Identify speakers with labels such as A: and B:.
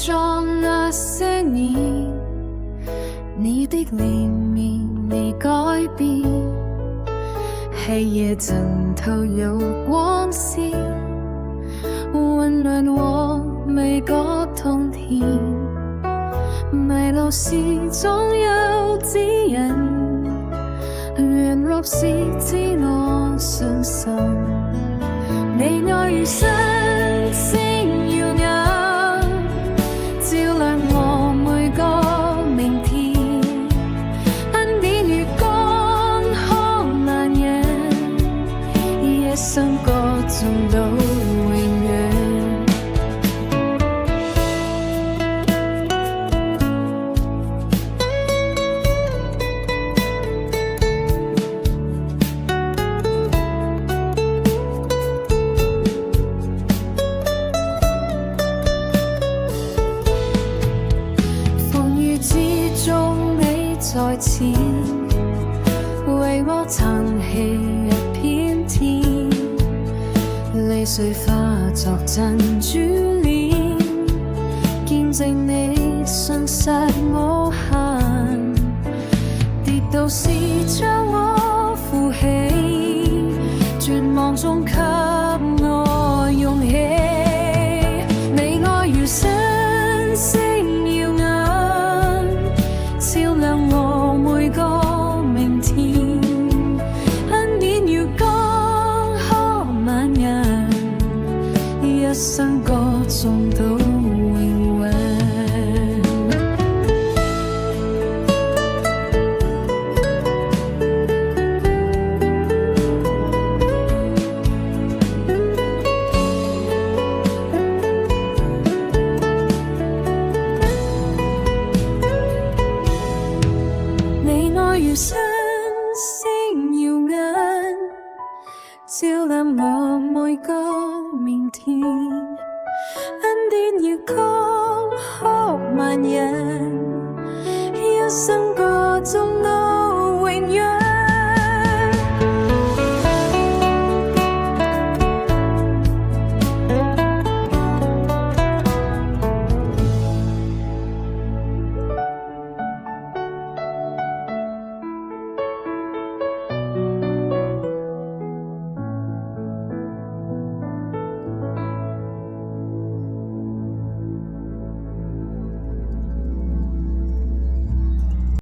A: 在那些年，你的臉面未改變，黑夜枕頭有光線，溫暖我每個冬天。迷路時總有指引，緣落時知我信心。你愛如星星耀眼，照亮我每個明天。恩典如江河漫延，一生歌頌到永遠。在前為我撐起一片天，淚水化作珍珠鏈，見證你信實無限。跌倒時將我扶起，絕望中給我勇氣。你愛如星星耀眼，照亮我每個明天。恩典如江河漫延，一生歌頌到永遠。你愛如星星耀眼，照亮我每個明天。恩典如江河漫延，一生歌頌到